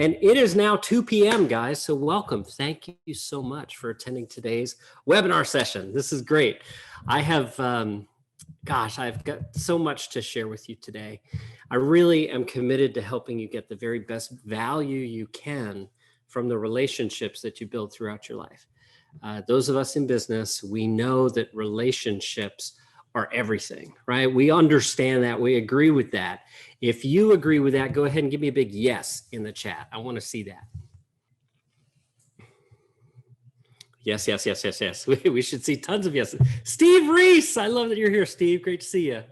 And it is now 2 p.m., guys, so welcome. Thank you so much for attending today's webinar session. This is great. I have, I've got so much to share with you today. I really am committed to helping you get the very best value you can from the relationships that you build throughout your life. Those of us in business, we know that relationships are everything, right? We understand that. We agree with that. If you agree with that, go ahead and give me a big yes in the chat. I want to see that. Yes, yes, yes, yes, yes. We should see tons of yeses. Steve Reese, I love that you're here, Steve. Great to see you.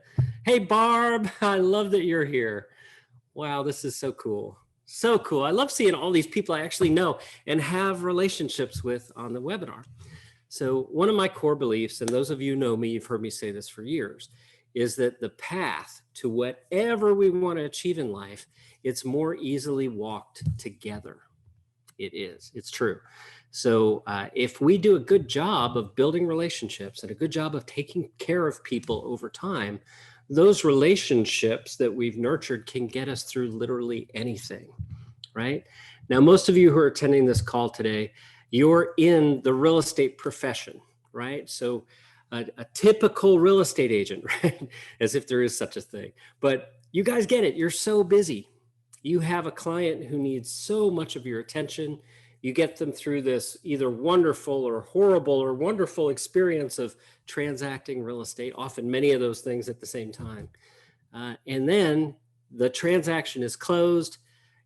Hey, Barb, I love that you're here. Wow, this is so cool. So cool. I love seeing all these people I actually know and have relationships with on the webinar. So one of my core beliefs, and those of you who know me, you've heard me say this for years, is that the path to whatever we want to achieve in life, it's more easily walked together. It is. It's true. So if we do a good job of building relationships and a good job of taking care of people over time, those relationships that we've nurtured can get us through literally anything, right? Now, most of you who are attending this call today, you're in the real estate profession, right? So a typical real estate agent, right? As if there is such a thing. But you guys get it. You're so busy. You have a client who needs so much of your attention. You get them through this either wonderful or horrible or wonderful experience of transacting real estate, often many of those things at the same time. And then the transaction is closed.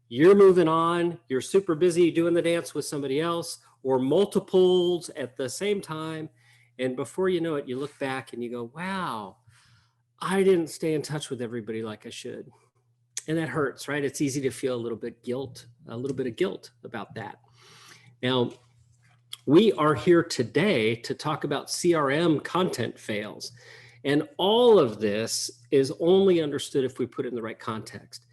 You're moving on. You're super busy doing the dance with somebody else or multiples at the same time. And before you know it, you look back and you go, wow, I didn't stay in touch with everybody like I should. And that hurts, right? It's easy to feel a little bit of guilt about that. Now, we are here today to talk about CRM content fails. And all of this is only understood if we put it in the right context.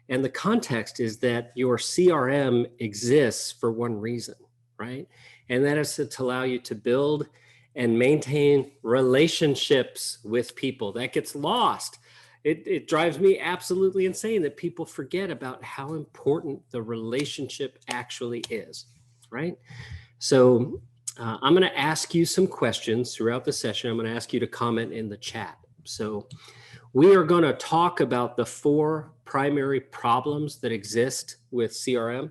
And the context is that your CRM exists for one reason, right? And that is to allow you to build and maintain relationships with people. That gets lost. It drives me absolutely insane that people forget about how important the relationship actually is, right? So I'm going to ask you some questions throughout the session. I'm going to ask you to comment in the chat. So we are going to talk about the 4 primary problems that exist with CRM.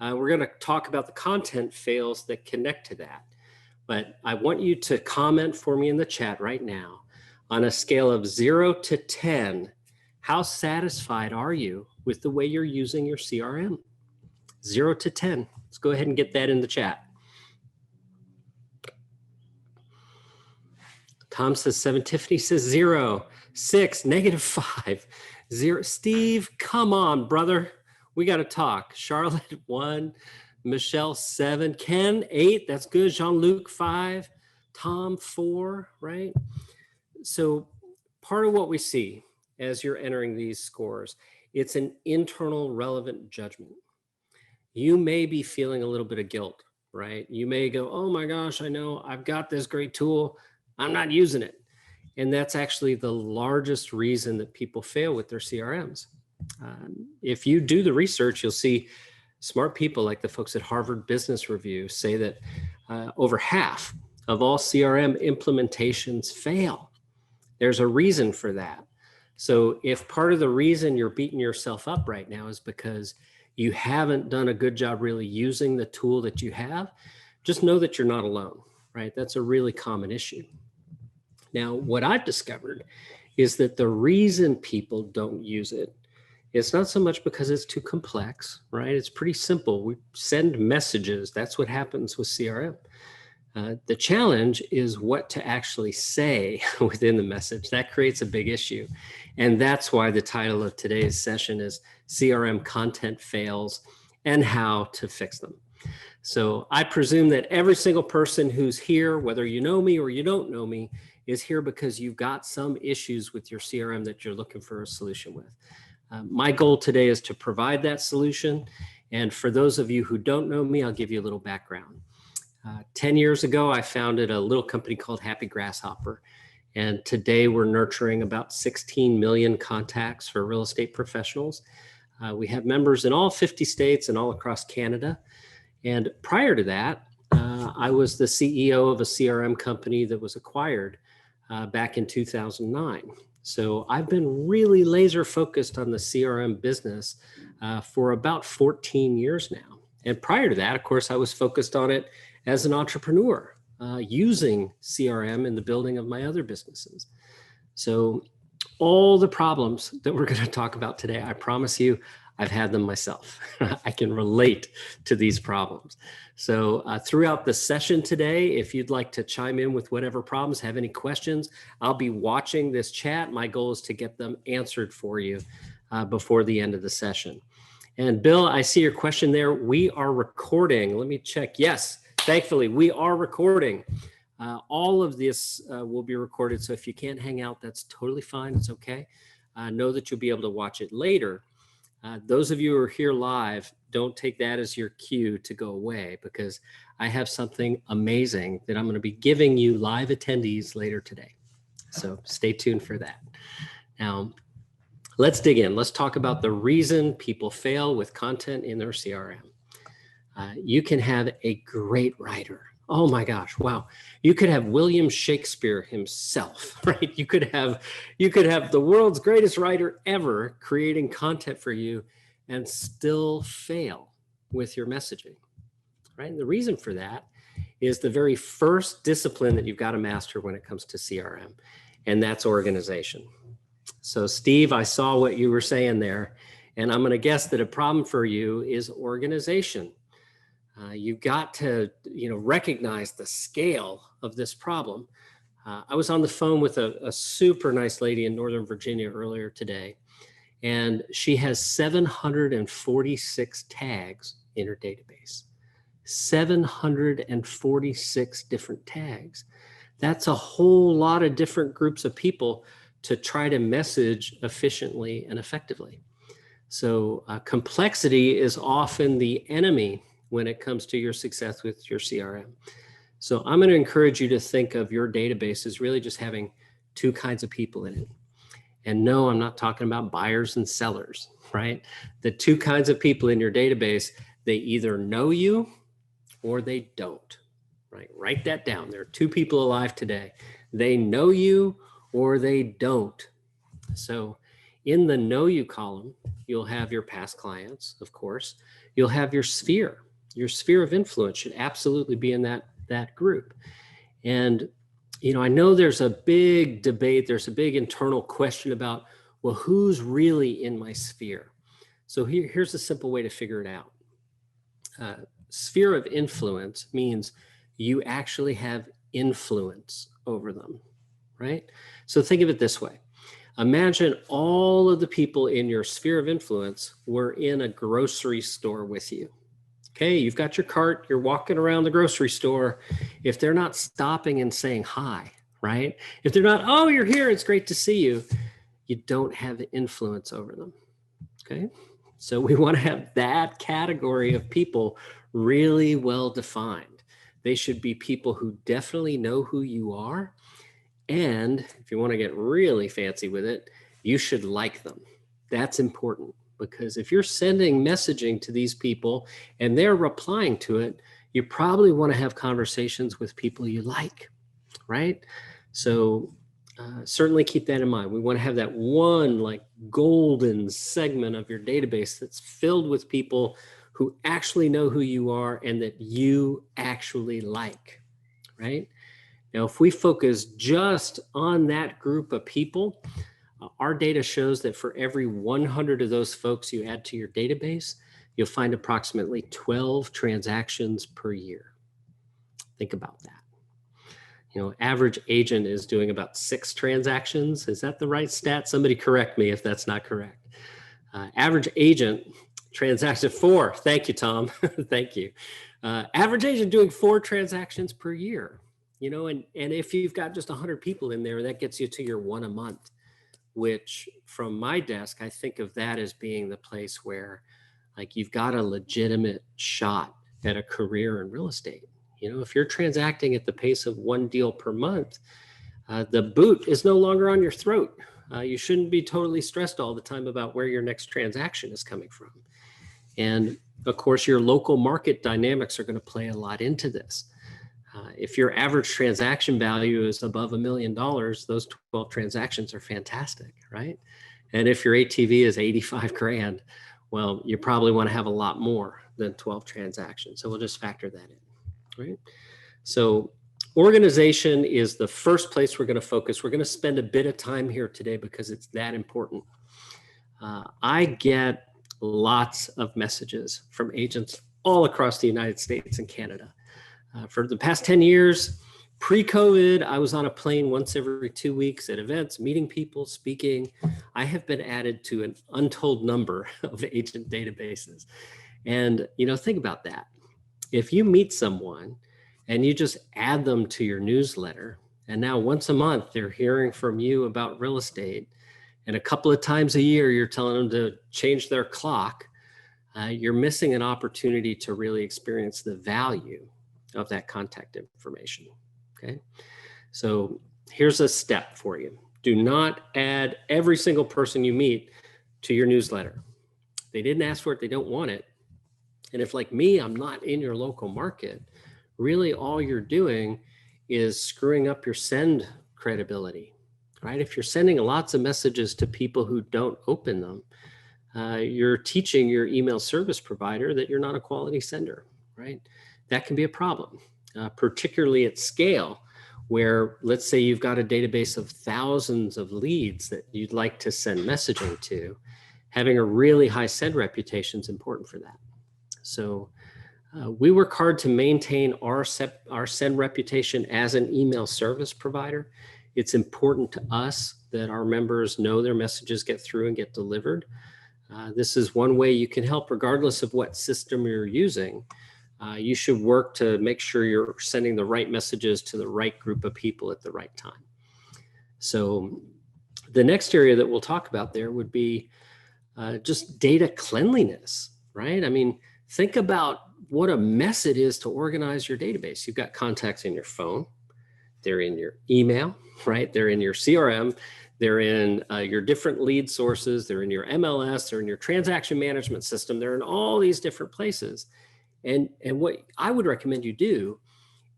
We're going to talk about the content fails that connect to that. But I want you to comment for me in the chat right now. On a scale of 0 to 10, how satisfied are you with the way you're using your CRM? 0 to 10. Let's go ahead and get that in the chat. Tom says 7. Tiffany says 0. 6. -5. 0. Steve, come on, brother. We got to talk. Charlotte 1. Michelle 7. Ken 8. That's good. Jean-Luc 5. Tom 4. Right? So part of what we see as you're entering these scores, it's an internal relevant judgment. You may be feeling a little bit of guilt, right? You may go, oh my gosh, I know I've got this great tool. I'm not using it. And that's actually the largest reason that people fail with their CRMs. If you do the research, you'll see smart people like the folks at Harvard Business Review say that over half of all CRM implementations fail. There's a reason for that. So if part of the reason you're beating yourself up right now is because you haven't done a good job really using the tool that you have, just know that you're not alone, right? That's a really common issue. Now, what I've discovered is that the reason people don't use it, it's not so much because it's too complex, right? It's pretty simple. We send messages. That's what happens with CRM. The challenge is what to actually say within the message. That creates a big issue. And that's why the title of today's session is CRM Content Fails and How to Fix Them. So I presume that every single person who's here, whether you know me or you don't know me, is here because you've got some issues with your CRM that you're looking for a solution with. My goal today is to provide that solution. And for those of you who don't know me, I'll give you a little background. 10 years ago, I founded a little company called Happy Grasshopper. And today we're nurturing about 16 million contacts for real estate professionals. We have members in all 50 states and all across Canada. And prior to that, I was the CEO of a CRM company that was acquired back in 2009. So I've been really laser focused on the CRM business for about 14 years now. And prior to that, of course, I was focused on it as an entrepreneur, using CRM in the building of my other businesses. So all the problems that we're going to talk about today, I promise you, I've had them myself. I can relate to these problems. So throughout the session today, if you'd like to chime in with whatever problems, have any questions, I'll be watching this chat. My goal is to get them answered for you before the end of the session. And Bill, I see your question there. We are recording. Let me check. Yes, thankfully, we are recording. All of this will be recorded. So if you can't hang out, that's totally fine. It's okay. Know that you'll be able to watch it later. Those of you who are here live, don't take that as your cue to go away, because I have something amazing that I'm going to be giving you live attendees later today. So stay tuned for that. Now, let's dig in. Let's talk about the reason people fail with content in their CRM. You can have a great writer. Oh my gosh, wow. You could have William Shakespeare himself, right? You could have the world's greatest writer ever creating content for you and still fail with your messaging, right? And the reason for that is the very first discipline that you've got to master when it comes to CRM, and that's organization. So Steve, I saw what you were saying there, and I'm going to guess that a problem for you is organization. You've got to, recognize the scale of this problem. I was on the phone with a super nice lady in Northern Virginia earlier today, and she has 746 tags in her database. 746 different tags. That's a whole lot of different groups of people to try to message efficiently and effectively. So complexity is often the enemy when it comes to your success with your CRM. So I'm going to encourage you to think of your database as really just having two kinds of people in it. And no, I'm not talking about buyers and sellers, right? The two kinds of people in your database, they either know you or they don't, right? Write that down. There are two people alive today. They know you or they don't. So in the know you column, you'll have your past clients, of course. You'll have your sphere. Your sphere of influence should absolutely be in that group. And, I know there's a big debate, there's a big internal question about, well, who's really in my sphere? So here's a simple way to figure it out. Sphere of influence means you actually have influence over them, right? So think of it this way. Imagine all of the people in your sphere of influence were in a grocery store with you. Okay, you've got your cart, you're walking around the grocery store. If they're not stopping and saying hi, right? If they're not, oh, you're here, it's great to see you, you don't have influence over them, okay? So we want to have that category of people really well defined. They should be people who definitely know who you are. And if you want to get really fancy with it, you should like them. That's important. Because if you're sending messaging to these people and they're replying to it, you probably want to have conversations with people you like, right? So certainly keep that in mind. We want to have that one golden segment of your database that's filled with people who actually know who you are and that you actually like, right? Now, if we focus just on that group of people, our data shows that for every 100 of those folks you add to your database, you'll find approximately 12 transactions per year. Think about that. Average agent is doing about 6 transactions. Is that the right stat? Somebody correct me if that's not correct. Average agent transacted 4. Thank you, Tom. Thank you. Average agent doing 4 transactions per year. And if you've got just 100 people in there, that gets you to your 1 a month. Which from my desk, I think of that as being the place where you've got a legitimate shot at a career in real estate. If you're transacting at the pace of 1 deal per month, the boot is no longer on your throat. You shouldn't be totally stressed all the time about where your next transaction is coming from. And of course, your local market dynamics are going to play a lot into this. If your average transaction value is above $1 million, those 12 transactions are fantastic, right? And if your ATV is 85 grand, well, you probably want to have a lot more than 12 transactions. So we'll just factor that in, right? So organization is the first place we're going to focus. We're going to spend a bit of time here today because it's that important. I get lots of messages from agents all across the United States and Canada. For the past 10 years, pre-COVID, I was on a plane once every 2 weeks at events, meeting people, speaking. I have been added to an untold number of agent databases. And, think about that. If you meet someone and you just add them to your newsletter, and now once a month, they're hearing from you about real estate, and a couple of times a year, you're telling them to change their clock, you're missing an opportunity to really experience the value of that contact information, okay? So here's a step for you. Do not add every single person you meet to your newsletter. They didn't ask for it, they don't want it. And if, like me, I'm not in your local market, really all you're doing is screwing up your send credibility, right? If you're sending lots of messages to people who don't open them, you're teaching your email service provider that you're not a quality sender, right? That can be a problem, particularly at scale, where let's say you've got a database of thousands of leads that you'd like to send messaging to. Having a really high send reputation is important for that. So we work hard to maintain our send reputation as an email service provider. It's important to us that our members know their messages get through and get delivered. This is one way you can help regardless of what system you're using. You should work to make sure you're sending the right messages to the right group of people at the right time. So the next area that we'll talk about there would be just data cleanliness, right? I mean, think about what a mess it is to organize your database. You've got contacts in your phone, they're in your email, right? They're in your CRM, they're in your different lead sources, they're in your MLS, they're in your transaction management system, they're in all these different places. And what I would recommend you do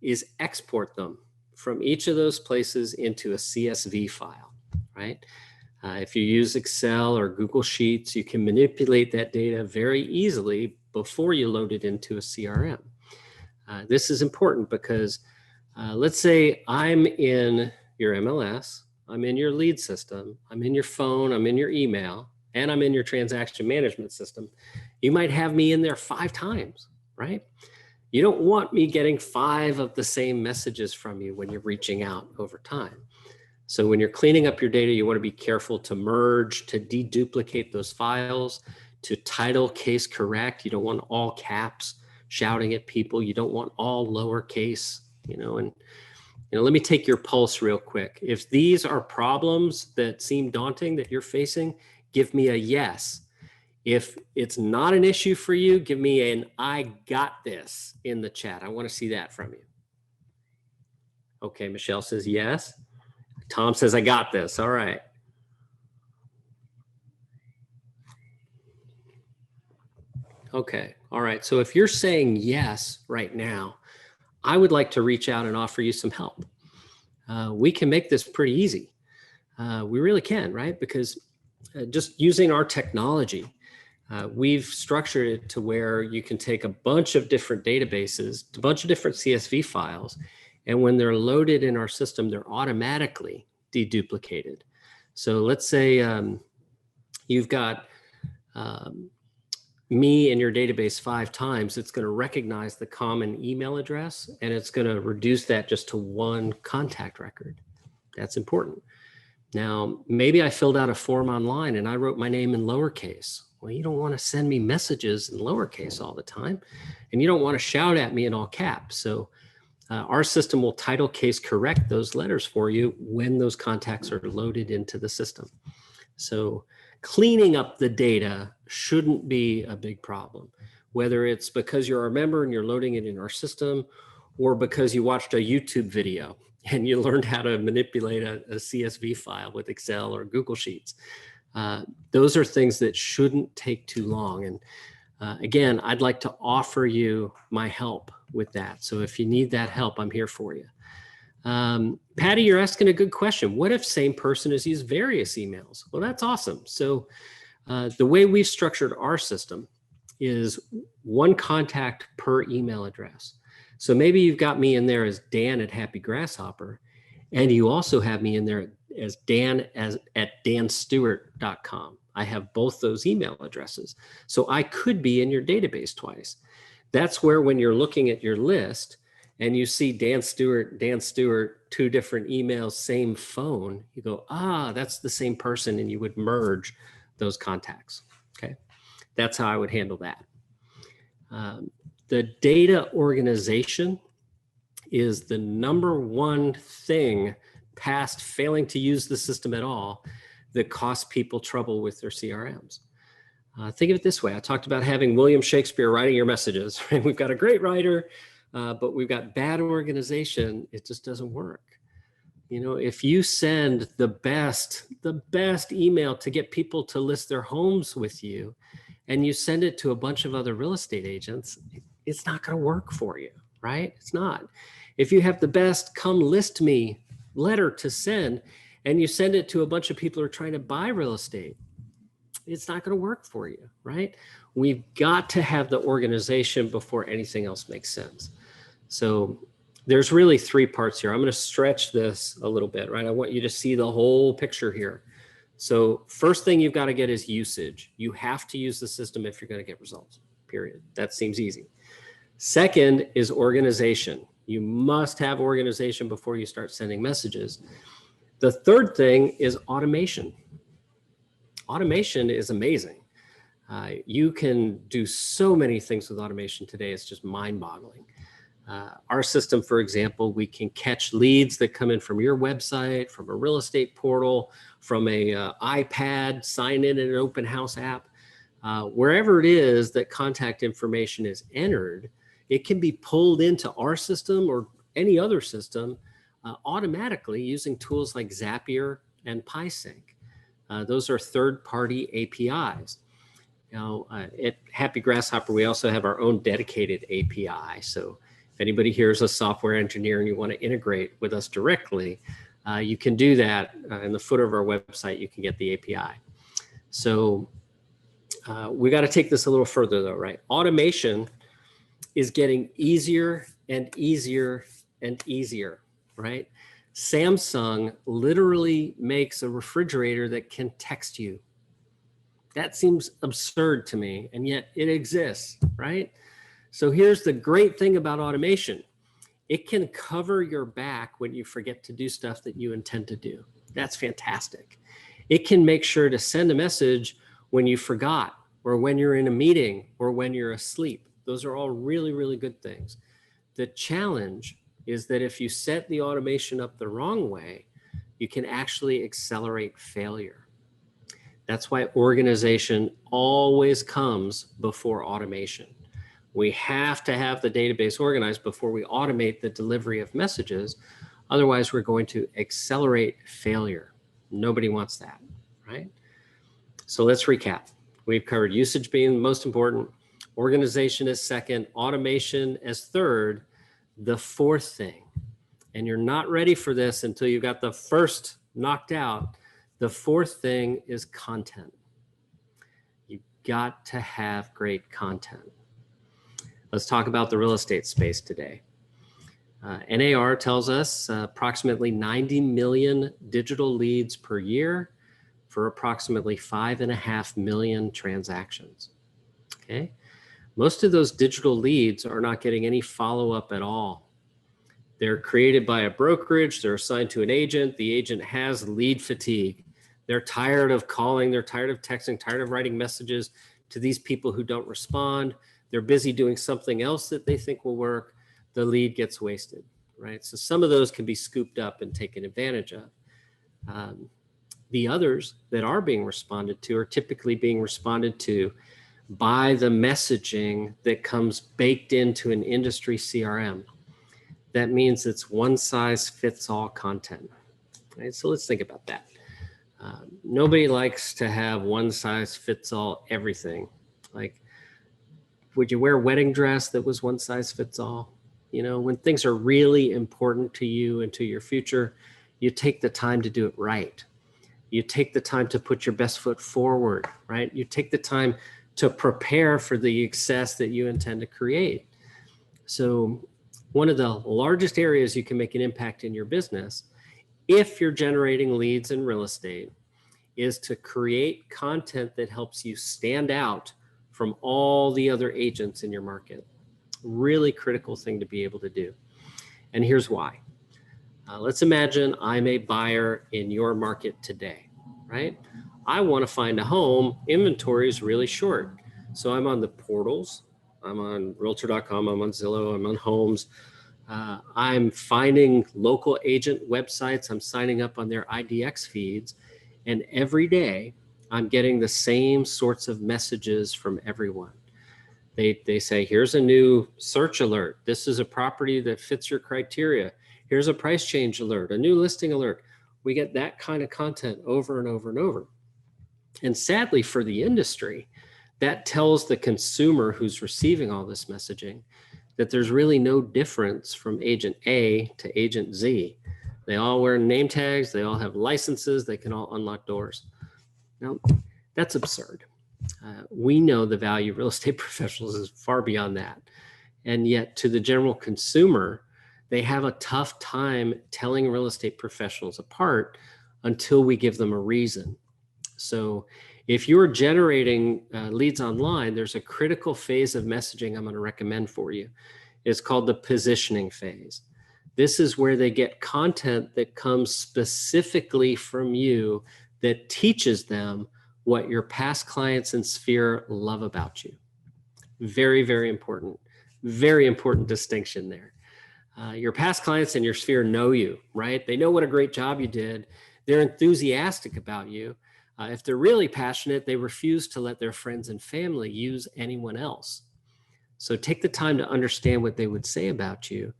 is export them from each of those places into a CSV file, right? If you use Excel or Google Sheets, you can manipulate that data very easily before you load it into a CRM. This is important because let's say I'm in your MLS, I'm in your lead system, I'm in your phone, I'm in your email, and I'm in your transaction management system. You might have me in there 5 times. Right? You don't want me getting 5 of the same messages from you when you're reaching out over time. So when you're cleaning up your data, you want to be careful to merge, to deduplicate those files, to title case correct. You don't want all caps shouting at people. You don't want all lowercase, let me take your pulse real quick. If these are problems that seem daunting that you're facing, give me a yes. If it's not an issue for you, give me an "I got this" in the chat. I want to see that from you. Okay, Michelle says yes. Tom says, "I got this." All right. Okay, all right. So if you're saying yes right now, I would like to reach out and offer you some help. We can make this pretty easy. We really can, right? Because just using our technology, we've structured it to where you can take a bunch of different databases, a bunch of different CSV files, and when they're loaded in our system, they're automatically deduplicated. So let's say you've got me in your database 5 times, it's going to recognize the common email address, and it's going to reduce that just to 1 contact record. That's important. Now, maybe I filled out a form online and I wrote my name in lowercase. Well, you don't want to send me messages in lowercase all the time, and you don't want to shout at me in all caps. So our system will title case correct those letters for you when those contacts are loaded into the system. So cleaning up the data shouldn't be a big problem, whether it's because you're a member and you're loading it in our system, or because you watched a YouTube video and you learned how to manipulate a CSV file with Excel or Google Sheets. Those are things that shouldn't take too long. And again, I'd like to offer you my help with that. So if you need that help, I'm here for you. Patty, you're asking a good question. What if same person has used various emails? Well, that's awesome. So the way we've structured our system is one contact per email address. So maybe you've got me in there as Dan at Happy Grasshopper, and you also have me in there as Dan at danstewart.com. I have both those email addresses. So I could be in your database twice. That's where when you're looking at your list and you see Dan Stewart, two different emails, same phone, you go, that's the same person, and you would merge those contacts. Okay, that's how I would handle that. The data organization is the number one thing past failing to use the system at all that costs people trouble with their CRMs. Think of it this way. I talked about having William Shakespeare writing your messages. Right? We've got a great writer, but we've got bad organization. It just doesn't work. You know, if you send the best email to get people to list their homes with you, and you send it to a bunch of other real estate agents, it's not going to work for you, right? It's not. If you have the best come list me letter to send, and you send it to a bunch of people who are trying to buy real estate, it's not going to work for you, right? We've got to have the organization before anything else makes sense. So there's really three parts here. I'm going to stretch this a little bit, right? I want you to see the whole picture here. So first thing you've got to get is usage. You have to use the system if you're going to get results, period. That seems easy. Second is organization. You must have organization before you start sending messages. The third thing is automation. Automation is amazing. You can do so many things with automation today. It's just mind-boggling. Our system, for example, we can catch leads that come in from your website, from a real estate portal, from a iPad, sign in an open house app. Wherever it is that contact information is entered, it can be pulled into our system or any other system automatically using tools like Zapier and PieSync. Those are third-party APIs. Now, at Happy Grasshopper, we also have our own dedicated API. So if anybody here is a software engineer and you want to integrate with us directly, you can do that in the footer of our website. You can get the API. So we got to take this a little further, though, right? Automation is getting easier and easier and easier, right? Samsung literally makes a refrigerator that can text you. That seems absurd to me, and yet it exists, right? So here's the great thing about automation. It can cover your back when you forget to do stuff that you intend to do. That's fantastic. It can make sure to send a message when you forgot, or when you're in a meeting, or when you're asleep. Those are all really, really good things. The challenge is that if you set the automation up the wrong way, you can actually accelerate failure. That's why organization always comes before automation. We have to have the database organized before we automate the delivery of messages. Otherwise, we're going to accelerate failure. Nobody wants that, right? So let's recap. We've covered usage being most important, organization as second, automation as third. The fourth thing, and you're not ready for this until you got the first knocked out, the fourth thing is content. You've got to have great content. Let's talk about the real estate space today. NAR tells us approximately 90 million digital leads per year for approximately 5.5 million transactions. Okay. Most of those digital leads are not getting any follow-up at all. They're created by a brokerage. They're assigned to an agent. The agent has lead fatigue. They're tired of calling. They're tired of texting, tired of writing messages to these people who don't respond. They're busy doing something else that they think will work. The lead gets wasted, right? So some of those can be scooped up and taken advantage of. The others that are being responded to are typically being responded to by the messaging that comes baked into an industry CRM. that means it's one size fits all content. Right? So let's think about that. Nobody likes to have one size fits all everything. Like, would you wear a wedding dress that was one size fits all? You know, when things are really important to you and to your future, you take the time to do it right. You take the time to put your best foot forward, right? You take the time to prepare for the success that you intend to create. So one of the largest areas you can make an impact in your business, if you're generating leads in real estate, is to create content that helps you stand out from all the other agents in your market. Really critical thing to be able to do. And here's why. Let's imagine I'm a buyer in your market today, right? I want to find a home. Inventory is really short. So I'm on the portals. I'm on realtor.com. I'm on Zillow. I'm on Homes. I'm finding local agent websites. I'm signing up on their IDX feeds. And every day I'm getting the same sorts of messages from everyone. They say, here's a new search alert. This is a property that fits your criteria. Here's a price change alert, a new listing alert. We get that kind of content over and over and over. And sadly for the industry, that tells the consumer who's receiving all this messaging that there's really no difference from agent A to agent Z. They all wear name tags. They all have licenses. They can all unlock doors. Now, that's absurd. We know the value of real estate professionals is far beyond that. And yet to the general consumer, they have a tough time telling real estate professionals apart until we give them a reason. So if you're generating leads online, there's a critical phase of messaging I'm going to recommend for you. It's called the positioning phase. This is where they get content that comes specifically from you that teaches them what your past clients and sphere love about you. Very, very important distinction there. Your past clients and your sphere know you, right? They know what a great job you did. They're enthusiastic about you. If they're really passionate, they refuse to let their friends and family use anyone else. So take the time to understand what they would say about you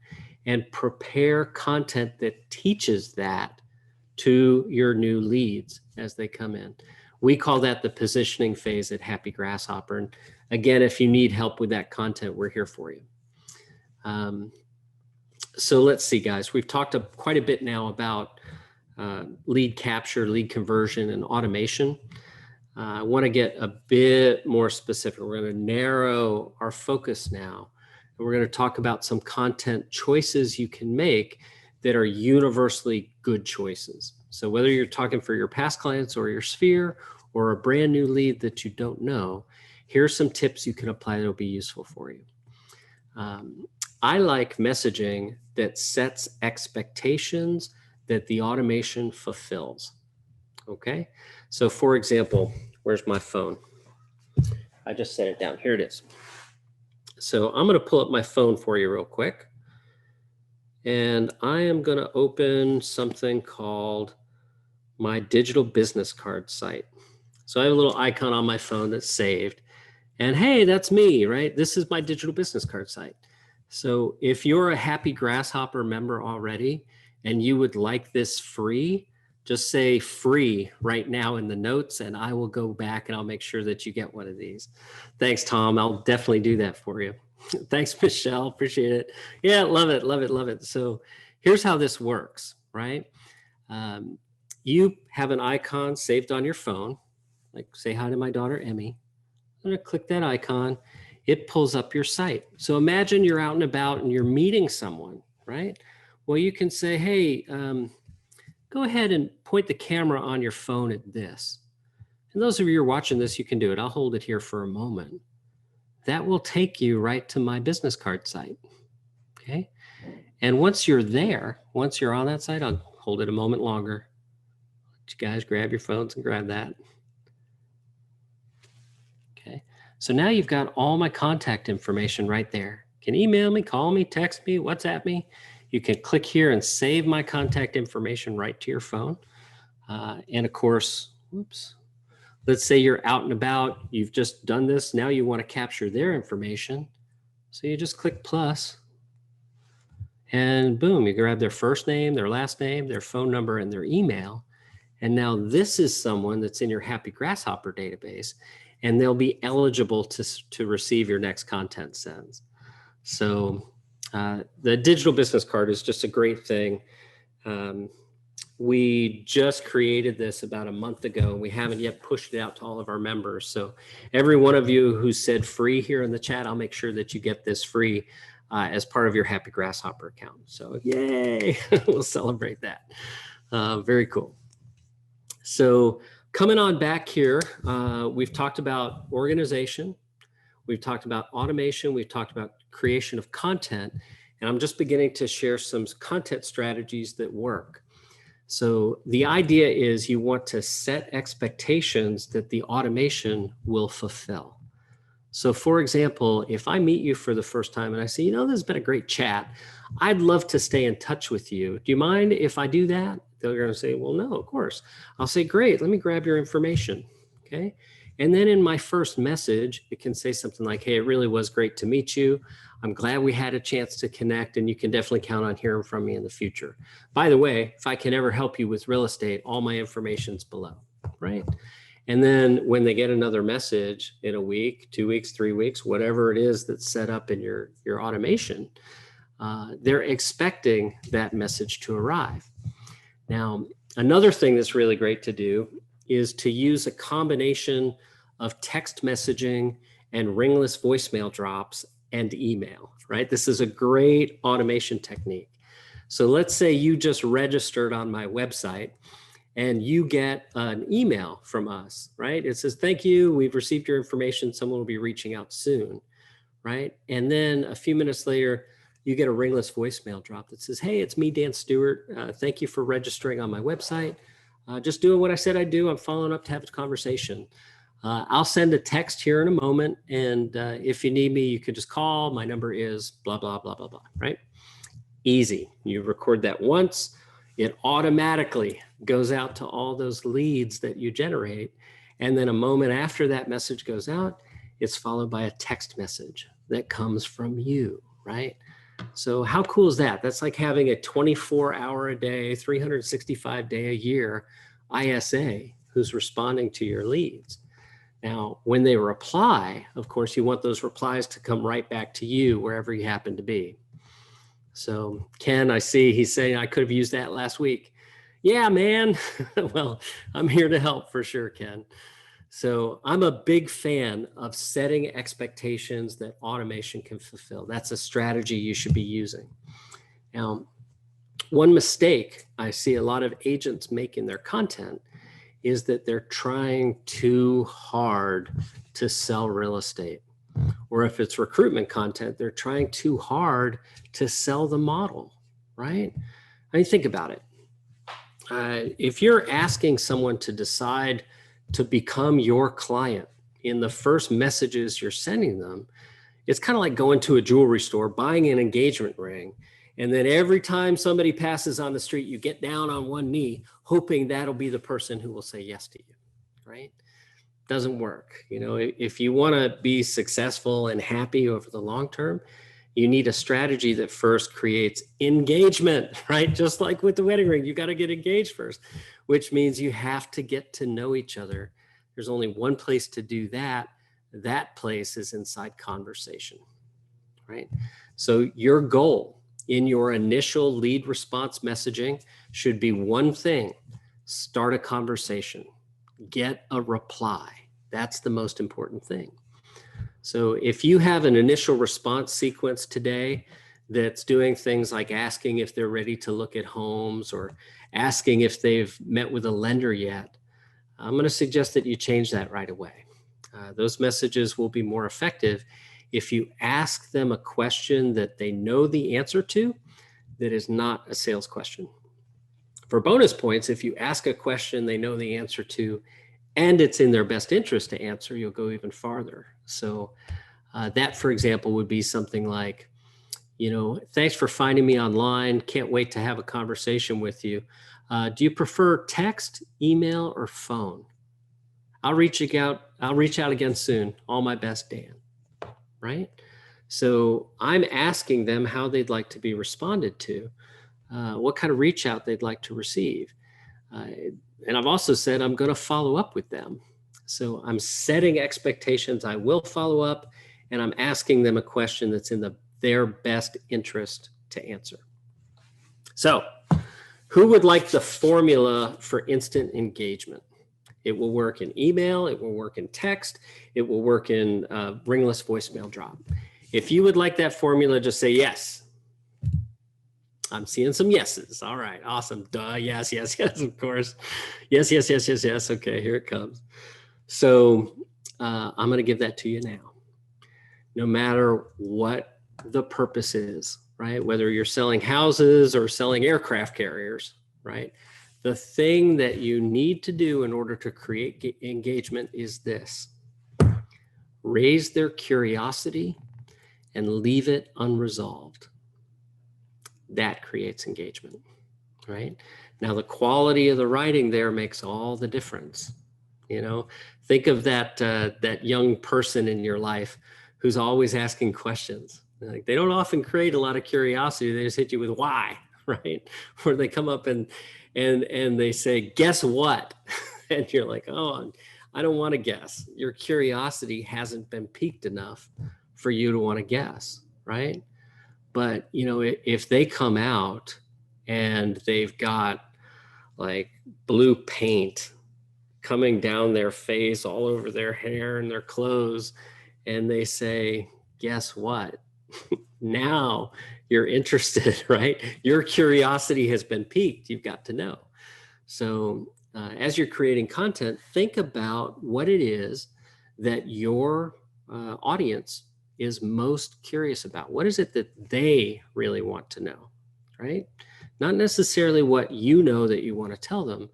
and prepare content that teaches that to your new leads as they come in. We call that the positioning phase at Happy Grasshopper. And again, if you need help with that content, we're here for you. So let's see, guys. We've talked quite a bit now about lead capture, lead conversion, and automation. I want to get a bit more specific. We're going to narrow our focus now, and we're going to talk about some content choices you can make that are universally good choices. So whether you're talking for your past clients or your sphere or a brand new lead that you don't know, here's some tips you can apply that will be useful for you. I like messaging that sets expectations that the automation fulfills. Okay. So for example, where's my phone? I just set it down. Here it is. So I'm going to pull up my phone for you real quick. And I am going to open something called my digital business card site. So I have a little icon on my phone that's saved. And hey, that's me, right? This is my digital business card site. So if you're a Happy Grasshopper member already and you would like this free, just say free right now in the notes and I will go back and I'll make sure that you get one of these. Thanks, Tom. I'll definitely do that for you. Thanks, Michelle. Appreciate it. Yeah, love it, love it, love it. So here's how this works, right? You have an icon saved on your phone, like say hi to my daughter, Emmy. I'm going to click that icon. It pulls up your site. So imagine you're out and about and you're meeting someone, right? Well, you can say, hey, go ahead and point the camera on your phone at this. And those of you who are watching this, you can do it. I'll hold it here for a moment. That will take you right to my business card site, okay? And once you're there, once you're on that site, I'll hold it a moment longer. Let you guys grab your phones and grab that. Okay, so now you've got all my contact information right there. You can email me, call me, text me, WhatsApp me. You can click here and save my contact information right to your phone. And of course, whoops. Let's say you're out and about, you've just done this. Now you want to capture their information. So you just click plus. And boom, you grab their first name, their last name, their phone number, and their email. And now this is someone that's in your Happy Grasshopper database, and they'll be eligible to receive your next content sends. So the digital business card is just a great thing. We just created this about a month ago. We haven't yet pushed it out to all of our members. So every one of you who said free here in the chat, I'll make sure that you get this free as part of your Happy Grasshopper account. So yay, we'll celebrate that. Very cool. So coming on back here, we've talked about organization. We've talked about automation. We've talked about creation of content. And I'm just beginning to share some content strategies that work. So the idea is you want to set expectations that the automation will fulfill. So for example, if I meet you for the first time and I say, you know, this has been a great chat, I'd love to stay in touch with you. Do you mind if I do that? They're going to say, well, no, of course. I'll say, great, let me grab your information. Okay. And then in my first message, it can say something like, hey, it really was great to meet you. I'm glad we had a chance to connect, and you can definitely count on hearing from me in the future. By the way, if I can ever help you with real estate, all my information's below, right? And then when they get another message in a week, 2 weeks, 3 weeks, whatever it is that's set up in your automation, they're expecting that message to arrive. Now, another thing that's really great to do is to use a combination of text messaging and ringless voicemail drops and email, right? This is a great automation technique. So let's say you just registered on my website and you get an email from us, right? It says, thank you, we've received your information, someone will be reaching out soon, right? And then a few minutes later, you get a ringless voicemail drop that says, hey, it's me, Dan Stewart. Thank you for registering on my website. Just doing what I said I'd do. I'm following up to have a conversation. I'll send a text here in a moment. And if you need me, you could just call. My number is blah, blah, blah, blah, blah, right? Easy. You record that once. It automatically goes out to all those leads that you generate. And then a moment after that message goes out, it's followed by a text message that comes from you, right? So how cool is that? That's like having a 24-hour a day, 365-day a year ISA who's responding to your leads. Now, when they reply, of course, you want those replies to come right back to you wherever you happen to be. So Ken, I see he's saying I could have used that last week. Yeah, man. Well, I'm here to help for sure, Ken. So I'm a big fan of setting expectations that automation can fulfill. That's a strategy you should be using. Now, one mistake I see a lot of agents make in their content is that they're trying too hard to sell real estate. Or if it's recruitment content, they're trying too hard to sell the model, right? I mean, think about it. If you're asking someone to decide to become your client in the first messages you're sending them, it's kind of like going to a jewelry store, buying an engagement ring. And then every time somebody passes on the street, you get down on one knee, hoping that'll be the person who will say yes to you, right? Doesn't work. You know, if you want to be successful and happy over the long term, you need a strategy that first creates engagement, right? Just like with the wedding ring, you got to get engaged first, which means you have to get to know each other. There's only one place to do that. That place is inside conversation, right? So your goal in your initial lead response messaging should be one thing: start a conversation, get a reply. That's the most important thing. So if you have an initial response sequence today that's doing things like asking if they're ready to look at homes or asking if they've met with a lender yet, I'm going to suggest that you change that right away. Those messages will be more effective if you ask them a question that they know the answer to that is not a sales question. For bonus points, if you ask a question they know the answer to and it's in their best interest to answer, you'll go even farther. So that, for example, would be something like, you know, thanks for finding me online. Can't wait to have a conversation with you. Do you prefer text, email, or phone? I'll reach out again soon. All my best, Dan. Right? So I'm asking them how they'd like to be responded to, what kind of reach out they'd like to receive. Uh, and I've also said I'm going to follow up with them. So I'm setting expectations. I will follow up, and I'm asking them a question that's in their best interest to answer. So who would like the formula for instant engagement? It will work in email. It will work in text. It will work in ringless voicemail drop. If you would like that formula, just say yes. I'm seeing some yeses. All right, awesome. Duh, yes, yes, yes, of course. Yes, yes, yes, yes, yes. Okay, here it comes. So I'm going to give that to you now. No matter what the purpose is, right? Whether you're selling houses or selling aircraft carriers, right? The thing that you need to do in order to create engagement is this: raise their curiosity and leave it unresolved. That creates engagement, right? Now, the quality of the writing there makes all the difference. You know, think of that young person in your life who's always asking questions. Like, they don't often create a lot of curiosity. They just hit you with why, right? Or they come up and they say, guess what? And you're like, oh, I don't want to guess. Your curiosity hasn't been piqued enough for you to want to guess, right? But, you know, if they come out and they've got like blue paint coming down their face, all over their hair and their clothes, and they say, guess what? Now you're interested, right? Your curiosity has been piqued. You've got to know. So as you're creating content, think about what it is that your audience is most curious about. What is it that they really want to know, right? Not necessarily what you know that you want to tell them,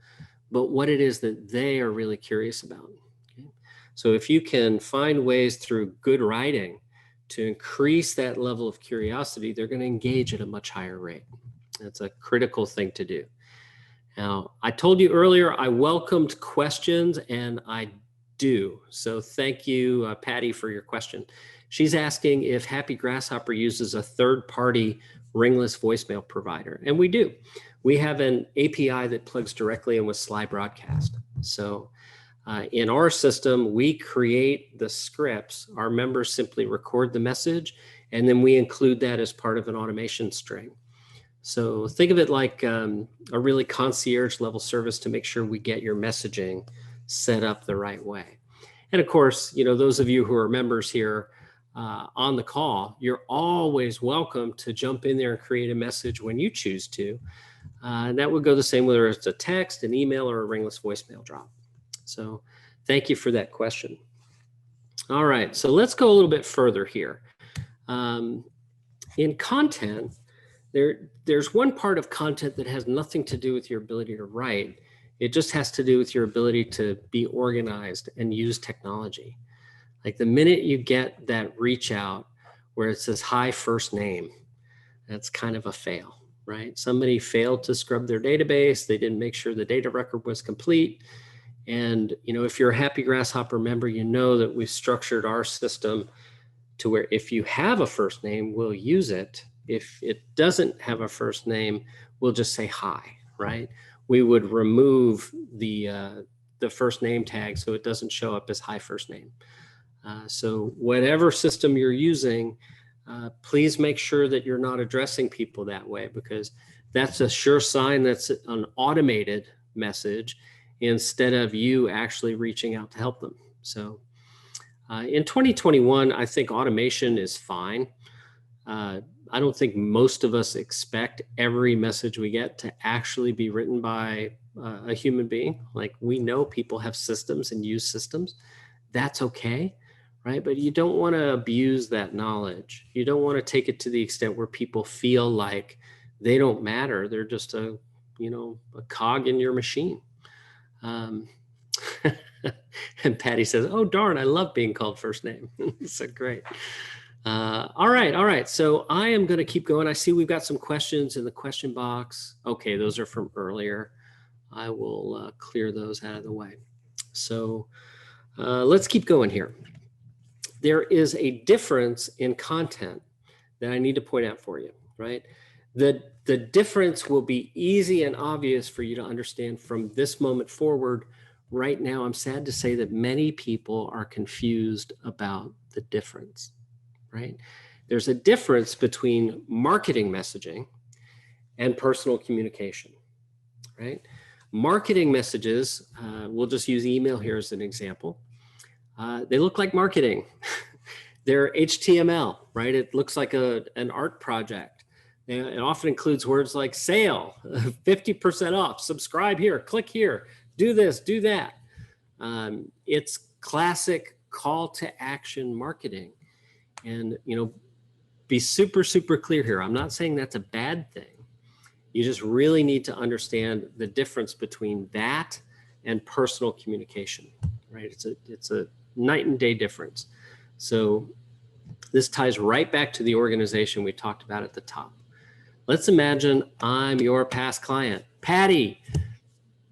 but what it is that they are really curious about. Okay? So if you can find ways through good writing to increase that level of curiosity, they're going to engage at a much higher rate. That's a critical thing to do. Now, I told you earlier I welcomed questions, and I do. So thank you, Patty, for your question. She's asking if Happy Grasshopper uses a third-party ringless voicemail provider, and we do. We have an API that plugs directly in with Sly Broadcast. So in our system, we create the scripts. Our members simply record the message, and then we include that as part of an automation string. So think of it like a really concierge level service to make sure we get your messaging set up the right way. And of course, you know, those of you who are members here on the call, you're always welcome to jump in there and create a message when you choose to. And that would go the same whether it's a text, an email, or a ringless voicemail drop. So thank you for that question. All right, so let's go a little bit further here. In content, there's one part of content that has nothing to do with your ability to write. It just has to do with your ability to be organized and use technology. Like the minute you get that reach out where it says hi first name, that's kind of a fail, right? Somebody failed to scrub their database. They didn't make sure the data record was complete. And, you know, if you're a Happy Grasshopper member, you know that we've structured our system to where if you have a first name, we'll use it. If it doesn't have a first name, we'll just say hi, right? We would remove the first name tag so it doesn't show up as hi first name. So whatever system you're using, please make sure that you're not addressing people that way, because that's a sure sign that's an automated message instead of you actually reaching out to help them. So in 2021, I think automation is fine. I don't think most of us expect every message we get to actually be written by a human being. Like, we know people have systems and use systems. That's okay, right? But you don't want to abuse that knowledge. You don't want to take it to the extent where people feel like they don't matter. They're just a cog in your machine. And Patty says, oh, darn, I love being called first name. So great. All right. So I am going to keep going. I see we've got some questions in the question box. Okay, those are from earlier. I will clear those out of the way. So let's keep going here. there is a difference in content that I need to point out for you, right? The difference will be easy and obvious for you to understand from this moment forward. Right now, I'm sad to say that many people are confused about the difference, right? There's a difference between marketing messaging and personal communication, right? Marketing messages, we'll just use email here as an example. They look like marketing. They're HTML, right? It looks like an art project. It often includes words like sale, 50% off, subscribe here, click here, do this, do that. It's classic call to action marketing. And, be super, super clear here. I'm not saying that's a bad thing. You just really need to understand the difference between that and personal communication, right? It's a night and day difference. So this ties right back to the organization we talked about at the top. Let's imagine I'm your past client. Patty,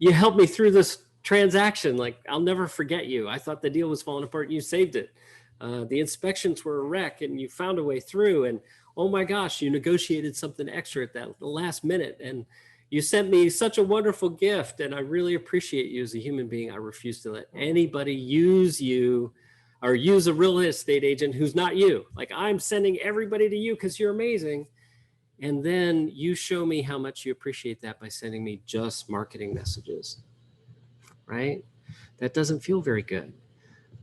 you helped me through this transaction. Like, I'll never forget you. I thought the deal was falling apart and you saved it. The inspections were a wreck and you found a way through. And oh my gosh, you negotiated something extra at the last minute. And you sent me such a wonderful gift. And I really appreciate you as a human being. I refuse to let anybody use you or use a real estate agent who's not you. Like, I'm sending everybody to you because you're amazing. And then you show me how much you appreciate that by sending me just marketing messages, right? That doesn't feel very good.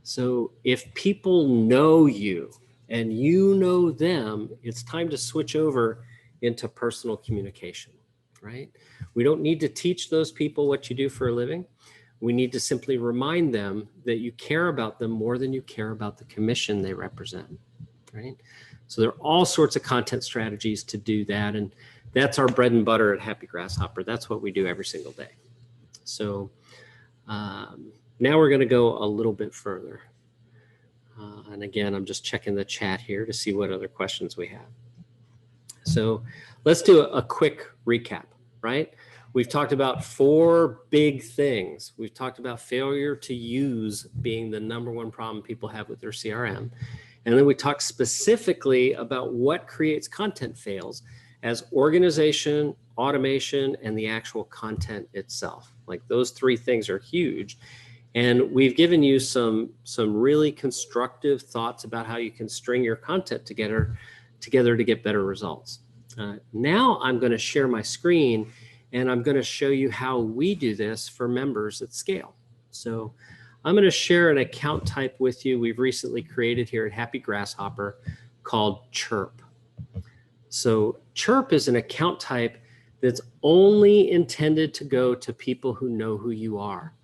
So if people know you and you know them, it's time to switch over into personal communication, right? We don't need to teach those people what you do for a living. We need to simply remind them that you care about them more than you care about the commission they represent, right? So there are all sorts of content strategies to do that. And that's our bread and butter at Happy Grasshopper. That's what we do every single day. So now we're going to go a little bit further. And again, I'm just checking the chat here to see what other questions we have. So let's do a quick recap, right? We've talked about 4 big things. We've talked about failure to use being the #1 problem people have with their CRM. And then we talked specifically about what creates content fails as organization, automation, and the actual content itself. Like, those 3 things are huge. And we've given you some really constructive thoughts about how you can string your content together to get better results. Now I'm going to share my screen and I'm going to show you how we do this for members at scale. So I'm going to share an account type with you we've recently created here at Happy Grasshopper called Chirp. So Chirp is an account type that's only intended to go to people who know who you are,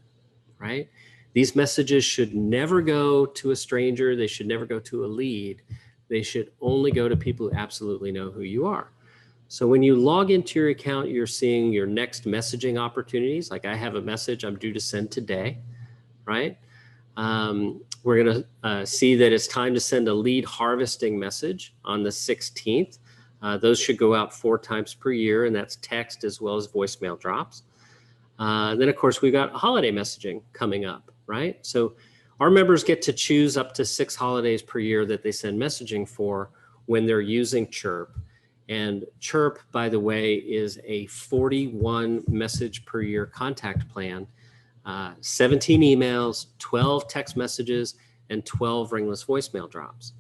right? These messages should never go to a stranger. They should never go to a lead. They should only go to people who absolutely know who you are. So when you log into your account, you're seeing your next messaging opportunities. Like, I have a message I'm due to send today, right? We're going to see that it's time to send a lead harvesting message on the 16th. Those should go out 4 times per year, and that's text as well as voicemail drops. Then, of course, we've got holiday messaging coming up, right? So our members get to choose up to 6 holidays per year that they send messaging for when they're using Chirp. And Chirp, by the way, is a 41 message per year contact plan, 17 emails, 12 text messages, and 12 ringless voicemail drops.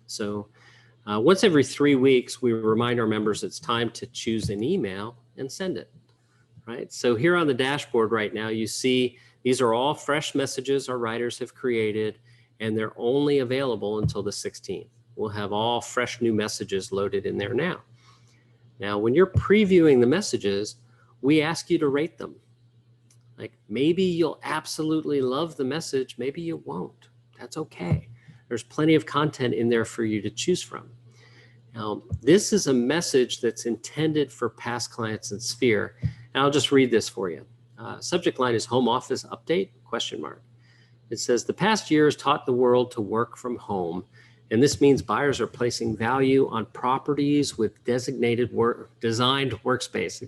So once every 3 weeks, we remind our members it's time to choose an email and send it, right? So here on the dashboard right now, you see these are all fresh messages our writers have created, and they're only available until the 16th. We'll have all fresh new messages loaded in there now. Now, when you're previewing the messages, we ask you to rate them. Like, maybe you'll absolutely love the message, maybe you won't. That's okay. There's plenty of content in there for you to choose from. Now, this is a message that's intended for past clients in Sphere. And I'll just read this for you. Subject line is home office update, ? It says, the past year has taught the world to work from home. And this means buyers are placing value on properties with designed workspace,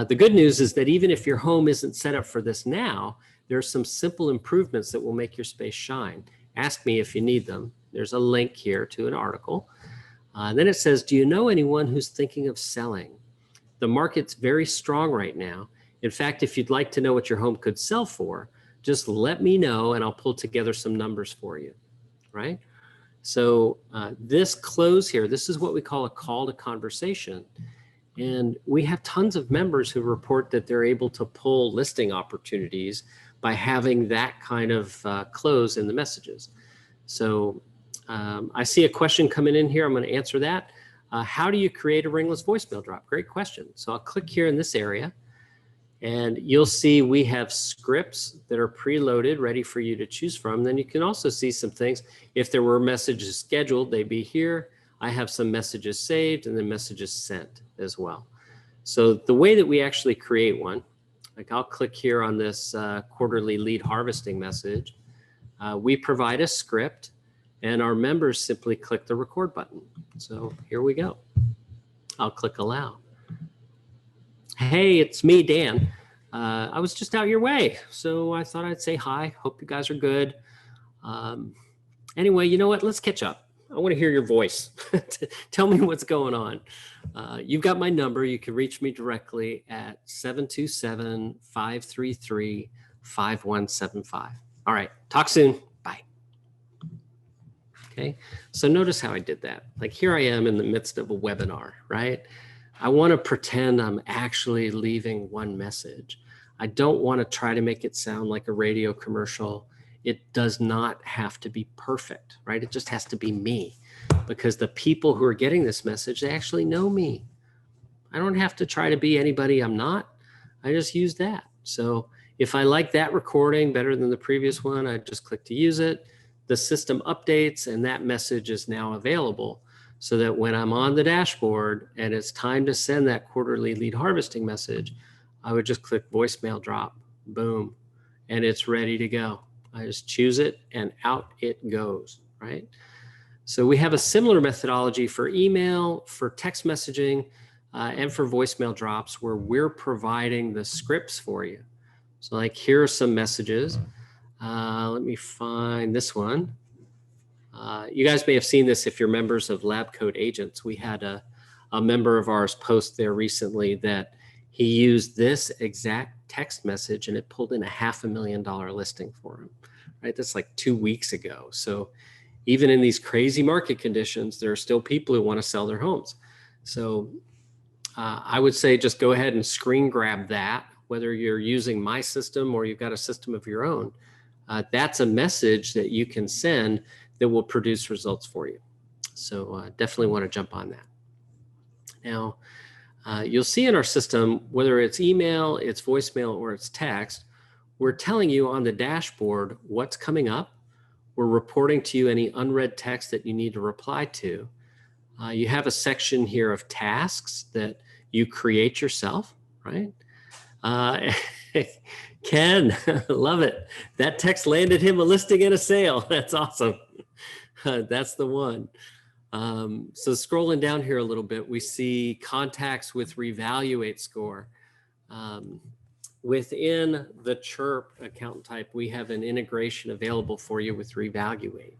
The good news is that even if your home isn't set up for this now, there are some simple improvements that will make your space shine. Ask me if you need them. There's a link here to an article. Then it says, do you know anyone who's thinking of selling? The market's very strong right now. In fact, if you'd like to know what your home could sell for, just let me know and I'll pull together some numbers for you, right? So this close here, this is what we call a call to conversation. And we have tons of members who report that they're able to pull listing opportunities by having that kind of close in the messages. So I see a question coming in here. I'm going to answer that. How do you create a ringless voicemail drop? Great question. So I'll click here in this area and you'll see we have scripts that are preloaded, ready for you to choose from. Then you can also see some things. If there were messages scheduled, they'd be here. I have some messages saved and then messages sent as well. So the way that we actually create one, like I'll click here on this quarterly lead harvesting message. We provide a script and our members simply click the record button. So here we go. I'll click allow. Hey, it's me, Dan. I was just out your way, so I thought I'd say hi. Hope you guys are good. Anyway, you know what? Let's catch up. I want to hear your voice. Tell me what's going on. You've got my number. You can reach me directly at 727-533-5175. All right. Talk soon. Bye. Okay. So notice how I did that. Like here I am in the midst of a webinar, right? I want to pretend I'm actually leaving one message. I don't want to try to make it sound like a radio commercial. It does not have to be perfect, right? It just has to be me, because the people who are getting this message, they actually know me. I don't have to try to be anybody I'm not. I just use that. So if I like that recording better than the previous one, I just click to use it. The system updates and that message is now available, so that when I'm on the dashboard and it's time to send that quarterly lead harvesting message, I would just click voicemail drop, boom, and it's ready to go. I just choose it and out it goes, right? So we have a similar methodology for email, for text messaging, and for voicemail drops, where we're providing the scripts for you. So like here are some messages. Let me find this one. You guys may have seen this if you're members of Lab Coat Agents. We had a member of ours post there recently that he used this exact text message and it pulled in a $500,000 listing for him, right? That's like 2 weeks ago. So even in these crazy market conditions, there are still people who want to sell their homes. So I would say just go ahead and screen grab that, whether you're using my system or you've got a system of your own. That's a message that you can send that will produce results for you. So definitely want to jump on that. Now, you'll see in our system, whether it's email, it's voicemail, or it's text, we're telling you on the dashboard what's coming up. We're reporting to you any unread text that you need to reply to. You have a section here of tasks that you create yourself, right? Ken, love it. That text landed him a listing and a sale. That's awesome. That's the one. So scrolling down here a little bit, we see contacts with reevaluate score. Within the Chirp account type, we have an integration available for you with reevaluate.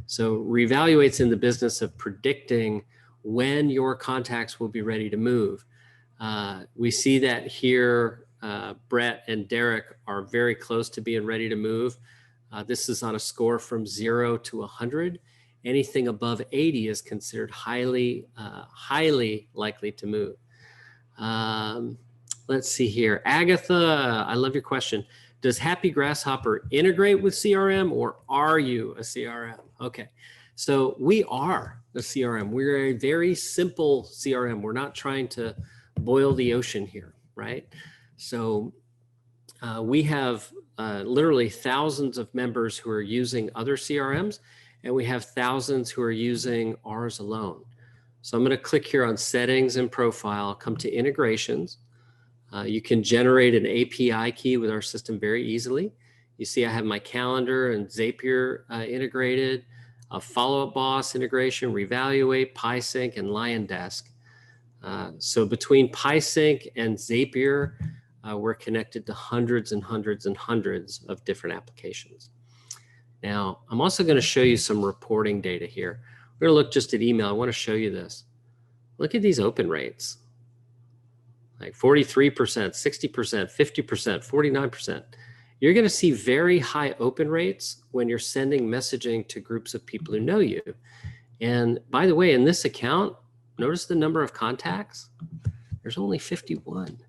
So reevaluate's in the business of predicting when your contacts will be ready to move. We see that here. Brett and Derek are very close to being ready to move. This is on a score from 0 to 100. Anything above 80 is considered highly likely to move. Let's see here. Agatha, I love your question. Does Happy Grasshopper integrate with CRM, or are you a CRM? Okay, so we are a CRM. We're a very simple CRM. We're not trying to boil the ocean here, right? So we have literally thousands of members who are using other CRMs, and we have thousands who are using ours alone. So I'm going to click here on settings and profile, come to integrations. You can generate an API key with our system very easily. You see I have my calendar and Zapier integrated, a follow-up boss integration, reevaluate, PieSync, and LionDesk. So between PieSync and Zapier, we're connected to hundreds and hundreds and hundreds of different applications. Now, I'm also going to show you some reporting data here. We're going to look just at email. I want to show you this. Look at these open rates. Like 43%, 60%, 50%, 49%. You're going to see very high open rates when you're sending messaging to groups of people who know you. And by the way, in this account, notice the number of contacts. There's only 51.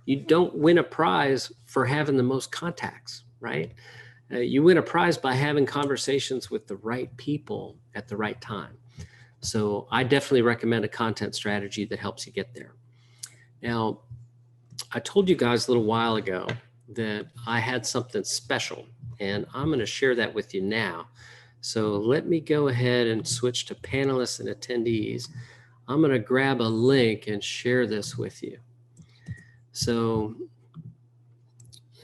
You don't win a prize for having the most contacts, right? You win a prize by having conversations with the right people at the right time. So I definitely recommend a content strategy that helps you get there. Now, I told you guys a little while ago that I had something special, and I'm going to share that with you now. So let me go ahead and switch to panelists and attendees. I'm going to grab a link and share this with you. So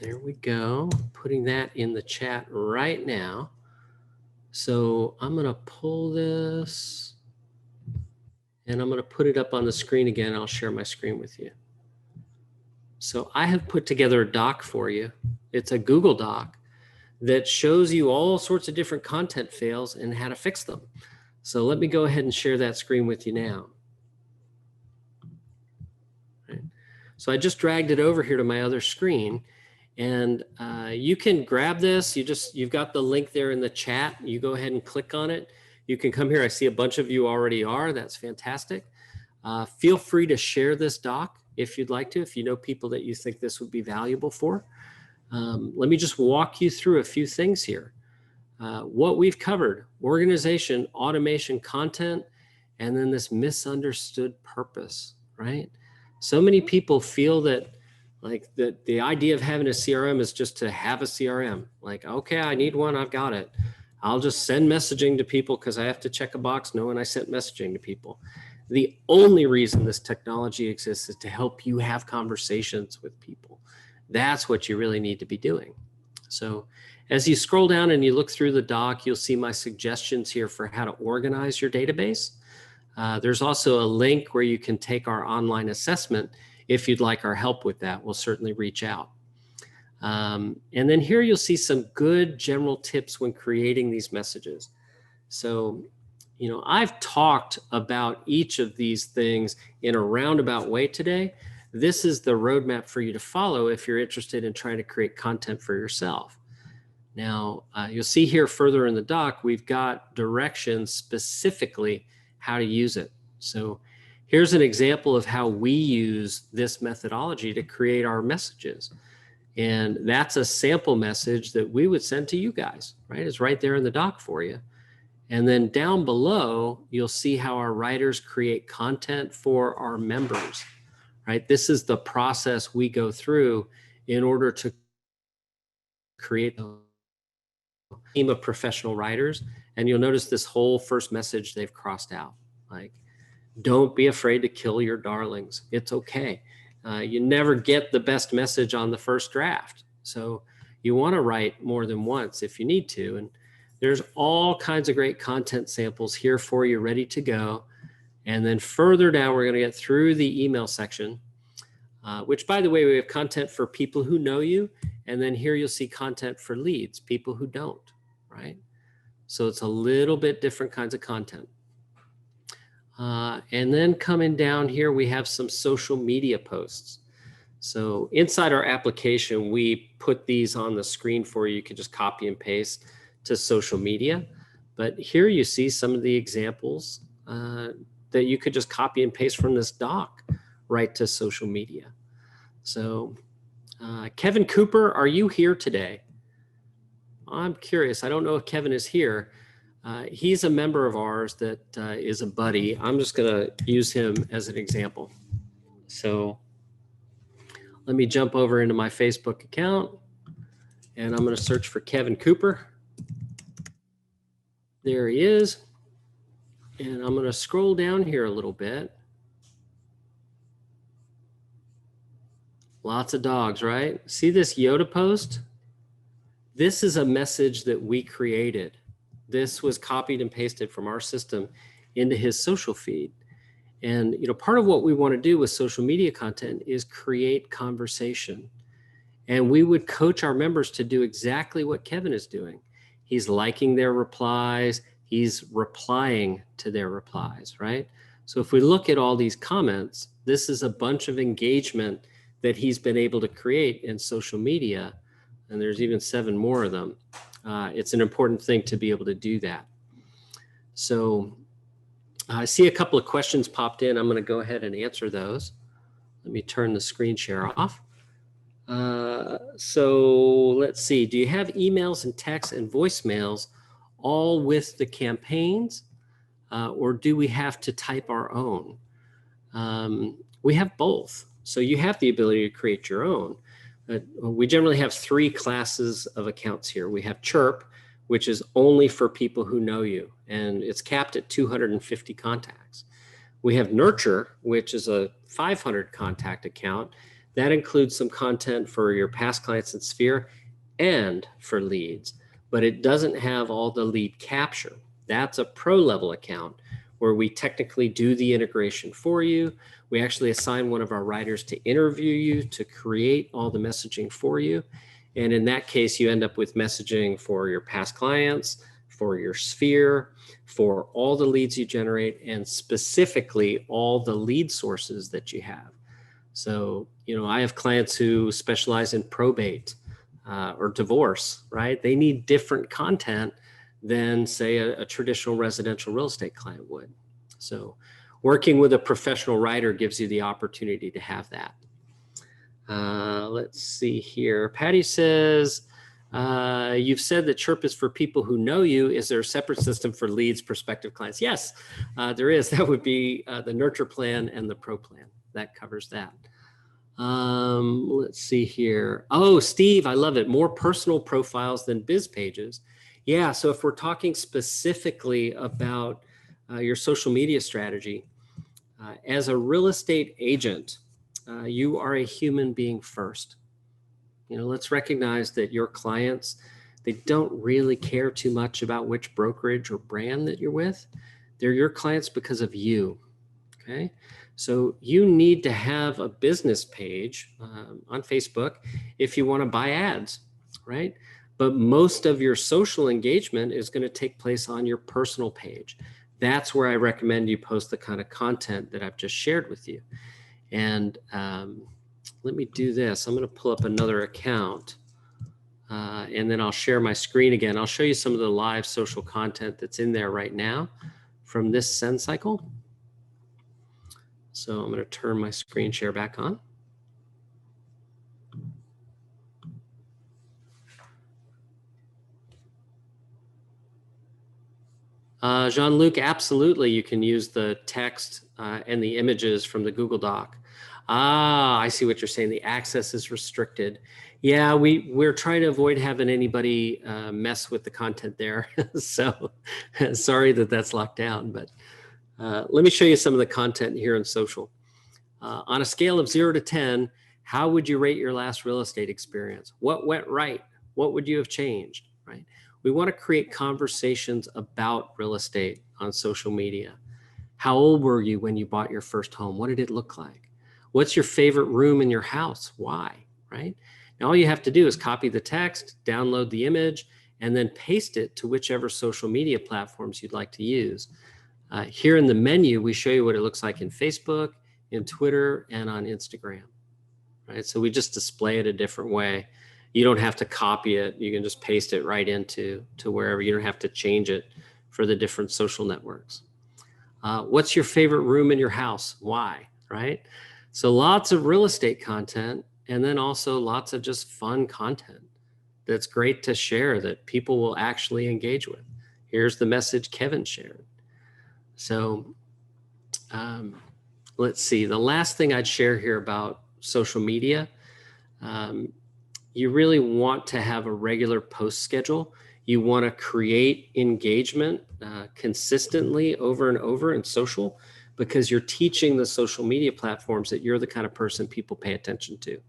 there we go, putting that in the chat right now. So I'm going to pull this and I'm going to put it up on the screen again. I'll share my screen with you. So I have put together a doc for you. It's a Google Doc that shows you all sorts of different content fails and how to fix them. So let me go ahead and share that screen with you now. Right. So I just dragged it over here to my other screen, and you can grab this. You've got the link there in the chat. You go ahead and click on it. You can come here. I see a bunch of you already are. That's fantastic. Feel free to share this doc if you'd like to, if you know people that you think this would be valuable for. Let me just walk you through a few things here. What we've covered: organization, automation, content, and then this misunderstood purpose, right? So many people feel that like the idea of having a CRM is just to have a CRM. Like, okay, I need one, I've got it. I'll just send messaging to people because I have to check a box knowing I sent messaging to people. The only reason this technology exists is to help you have conversations with people. That's what you really need to be doing. So as you scroll down and you look through the doc, you'll see my suggestions here for how to organize your database. There's also a link where you can take our online assessment. If you'd like our help with that, we'll certainly reach out. And then here you'll see some good general tips when creating these messages. So, you know, I've talked about each of these things in a roundabout way today. This is the roadmap for you to follow if you're interested in trying to create content for yourself. Now, you'll see here further in the doc, we've got directions specifically how to use it. So here's an example of how we use this methodology to create our messages. And that's a sample message that we would send to you guys, right? It's right there in the doc for you. And then down below, you'll see how our writers create content for our members, right? This is the process we go through in order to create a team of professional writers. And you'll notice this whole first message they've crossed out. Like, don't be afraid to kill your darlings. It's okay. You never get the best message on the first draft. So you want to write more than once if you need to. And there's all kinds of great content samples here for you ready to go. And then further down, we're going to get through the email section, which, by the way, we have content for people who know you. And then here you'll see content for leads, people who don't, right? So it's a little bit different kinds of content. And then coming down here, we have some social media posts. So inside our application, we put these on the screen for you. You can just copy and paste to social media. But here you see some of the examples that you could just copy and paste from this doc right to social media. So Kevin Cooper, are you here today? I'm curious. I don't know if Kevin is here. He's a member of ours that is a buddy. I'm just going to use him as an example. So let me jump over into my Facebook account, and I'm going to search for Kevin Cooper. There he is. And I'm going to scroll down here a little bit. Lots of dogs, right? See this Yoda post? This is a message that we created. This was copied and pasted from our system into his social feed. And you know, part of what we want to do with social media content is create conversation. And we would coach our members to do exactly what Kevin is doing. He's liking their replies. He's replying to their replies, right? So if we look at all these comments, this is a bunch of engagement that he's been able to create in social media. And there's even 7 more of them. It's an important thing to be able to do that. So I see a couple of questions popped in. I'm going to go ahead and answer those. Let me turn the screen share off. So let's see. Do you have emails and texts and voicemails all with the campaigns, or do we have to type our own? We have both. So you have the ability to create your own. We generally have 3 classes of accounts here. We have Chirp, which is only for people who know you, and it's capped at 250 contacts. We have Nurture, which is a 500 contact account. That includes some content for your past clients in Sphere and for leads, but it doesn't have all the lead capture. That's a pro level account where we technically do the integration for you. We actually assign one of our writers to interview you to create all the messaging for you. And in that case, you end up with messaging for your past clients, for your Sphere, for all the leads you generate, and specifically all the lead sources that you have. So, I have clients who specialize in probate or divorce, right? They need different content than, say, a traditional residential real estate client would. So working with a professional writer gives you the opportunity to have that. Let's see here. Patty says, you've said that Chirp is for people who know you. Is there a separate system for leads, prospective clients? Yes, there is. That would be the Nurture plan and the Pro plan. That covers that. Let's see here. Oh, Steve, I love it. More personal profiles than biz pages. Yeah, so if we're talking specifically about your social media strategy, as a real estate agent, you are a human being first. Let's recognize that your clients, they don't really care too much about which brokerage or brand that you're with. They're your clients because of you, okay? So you need to have a business page on Facebook if you want to buy ads, right? But most of your social engagement is going to take place on your personal page. That's where I recommend you post the kind of content that I've just shared with you. And let me do this. I'm going to pull up another account and then I'll share my screen again. I'll show you some of the live social content that's in there right now from this send cycle. So I'm going to turn my screen share back on. Jean-Luc, absolutely. You can use the text and the images from the Google Doc. I see what you're saying. The access is restricted. Yeah, we're trying to avoid having anybody mess with the content there. So sorry that that's locked down, but let me show you some of the content here in social. On a scale of 0 to 10, how would you rate your last real estate experience? What went right? What would you have changed, right? We want to create conversations about real estate on social media. How old were you when you bought your first home? What did it look like? What's your favorite room in your house? Why, right? Now, all you have to do is copy the text, download the image, and then paste it to whichever social media platforms you'd like to use. Here in the menu, we show you what it looks like in Facebook, in Twitter, and on Instagram, right? So we just display it a different way. You don't have to copy it. You can just paste it right into wherever. You don't have to change it for the different social networks. What's your favorite room in your house? Why, right? So lots of real estate content, and then also lots of just fun content that's great to share that people will actually engage with. Here's the message Kevin shared. So let's see. The last thing I'd share here about social media, you really want to have a regular post schedule. You want to create engagement consistently over and over in social, because you're teaching the social media platforms that you're the kind of person people pay attention to.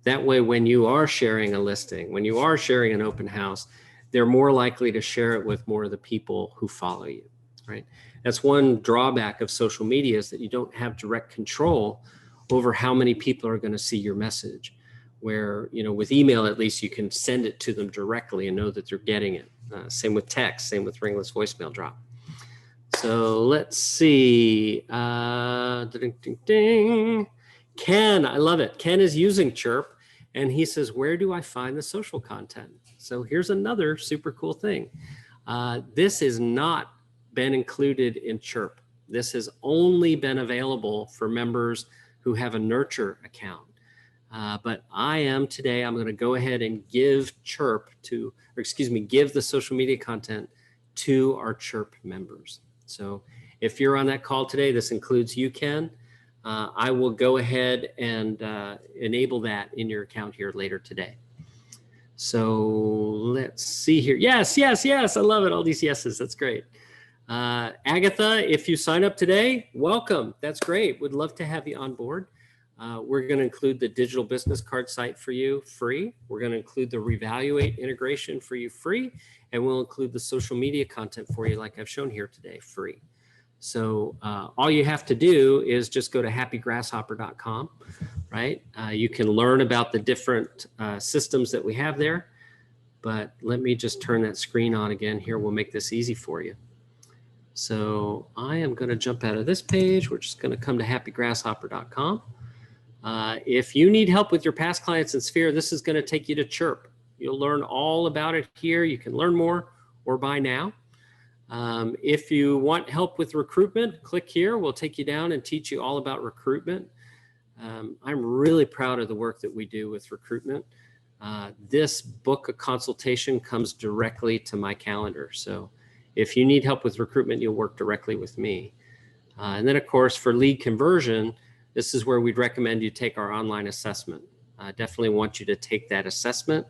That way, when you are sharing a listing, when you are sharing an open house, they're more likely to share it with more of the people who follow you, right? That's one drawback of social media, is that you don't have direct control over how many people are going to see your message. where, with email, at least you can send it to them directly and know that they're getting it. Same with text, same with ringless voicemail drop. So let's see. Ding, ding, ding. Ken, I love it. Ken is using Chirp, and he says, where do I find the social content? So here's another super cool thing. This has not been included in Chirp. This has only been available for members who have a Nurture account. But I'm going to go ahead and give give the social media content to our Chirp members. So if you're on that call today, this includes you, Ken. I will go ahead and enable that in your account here later today. So let's see here. Yes. I love it. All these yeses. That's great. Agatha, if you sign up today, welcome. That's great. Would love to have you on board. We're going to include the digital business card site for you free. We're going to include the Revaluate integration for you free. And we'll include the social media content for you like I've shown here today, free. So all you have to do is just go to happygrasshopper.com, right? You can learn about the different systems that we have there. But let me just turn that screen on again here. We'll make this easy for you. So I am going to jump out of this page. We're just going to come to happygrasshopper.com. If you need help with your past clients in Sphere, this is going to take you to Chirp. You'll learn all about it here. You can learn more or buy now. If you want help with recruitment, click here. We'll take you down and teach you all about recruitment. I'm really proud of the work that we do with recruitment. This book a consultation comes directly to my calendar. So if you need help with recruitment, you'll work directly with me. And then, of course, for lead conversion, this is where we'd recommend you take our online assessment. I definitely want you to take that assessment.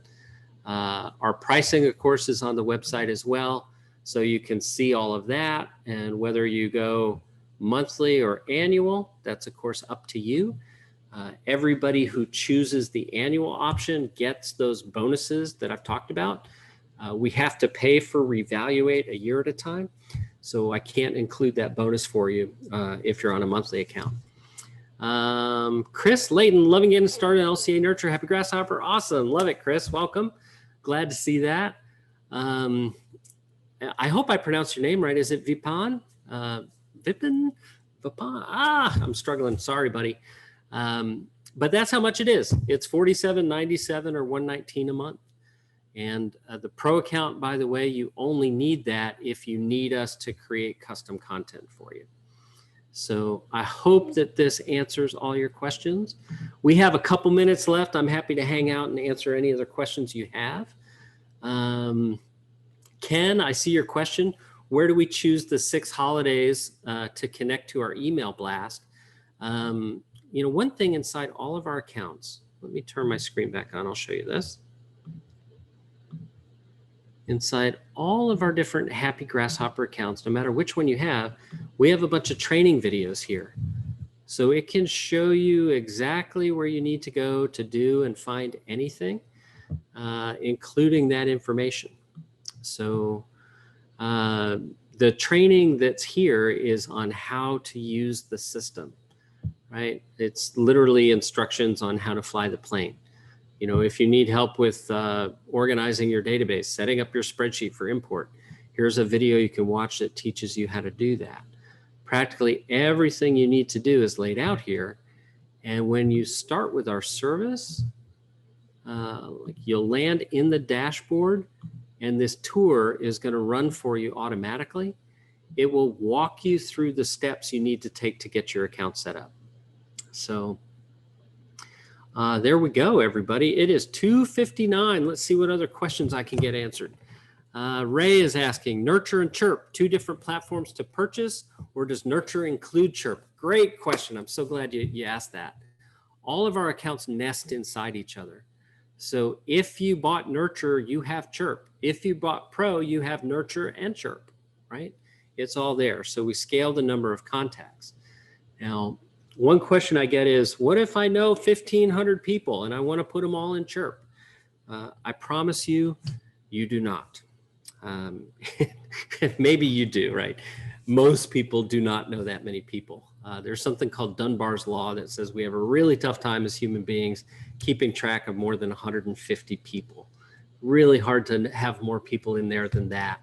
Our pricing, of course, is on the website as well. So you can see all of that. And whether you go monthly or annual, that's, of course, up to you. Everybody who chooses the annual option gets those bonuses that I've talked about. We have to pay for Revaluate a year at a time. So I can't include that bonus for you if you're on a monthly account. Chris Layton, loving getting started in LCA Nurture. Happy Grasshopper. Awesome. Love it, Chris. Welcome. Glad to see that. I hope I pronounced your name right. Is it Vipan? Vipan? I'm struggling. Sorry, buddy. But that's how much it is. It's $47.97 or $119 a month. And the pro account, by the way, you only need that if you need us to create custom content for you. So I hope that this answers all your questions. We have a couple minutes left. I'm happy to hang out and answer any other questions you have. Ken, I see your question. Where do we choose the 6 holidays to connect to our email blast? One thing inside all of our accounts, let me turn my screen back on. I'll show you this. Inside all of our different Happy Grasshopper accounts, no matter which one you have, we have a bunch of training videos here. So it can show you exactly where you need to go to do and find anything, including that information. So the training that's here is on how to use the system, right? It's literally instructions on how to fly the plane. If you need help with organizing your database, setting up your spreadsheet for import, here's a video you can watch that teaches you how to do that. Practically everything you need to do is laid out here. And when you start with our service, you'll land in the dashboard, and this tour is going to run for you automatically. It will walk you through the steps you need to take to get your account set up. So there we go, everybody. It is 2:59. Let's see what other questions I can get answered. Ray is asking, Nurture and Chirp, 2 different platforms to purchase, or does Nurture include Chirp? Great question. I'm so glad you asked that. All of our accounts nest inside each other. So if you bought Nurture, you have Chirp. If you bought Pro, you have Nurture and Chirp, right? It's all there. So we scale the number of contacts. Now, one question I get is, what if I know 1,500 people and I want to put them all in Chirp? I promise you, you do not. Maybe you do, right? Most people do not know that many people. There's something called Dunbar's Law that says we have a really tough time as human beings keeping track of more than 150 people. Really hard to have more people in there than that.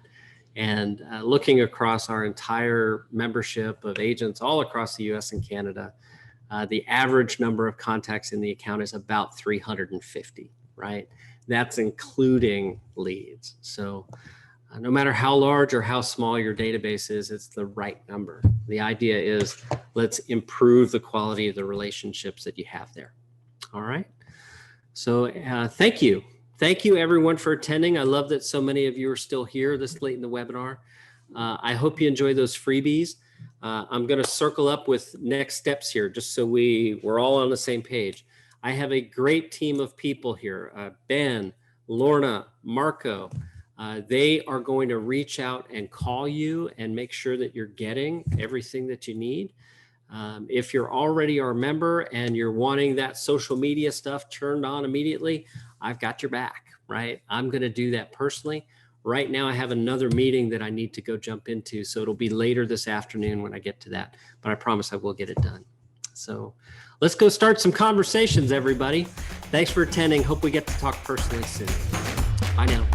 And looking across our entire membership of agents all across the US and Canada, the average number of contacts in the account is about 350, right? That's including leads. So no matter how large or how small your database is, it's the right number. The idea is let's improve the quality of the relationships that you have there. All right. So thank you. Thank you everyone for attending. I love that so many of you are still here this late in the webinar. I hope you enjoy those freebies. I'm going to circle up with next steps here just so we're all on the same page. I have a great team of people here. Ben, Lorna, Marco. They are going to reach out and call you and make sure that you're getting everything that you need. If you're already our member and you're wanting that social media stuff turned on immediately, I've got your back, right? I'm going to do that personally. Right now, I have another meeting that I need to go jump into, so it'll be later this afternoon when I get to that, but I promise I will get it done. So let's go start some conversations, everybody. Thanks for attending. Hope we get to talk personally soon. Bye now.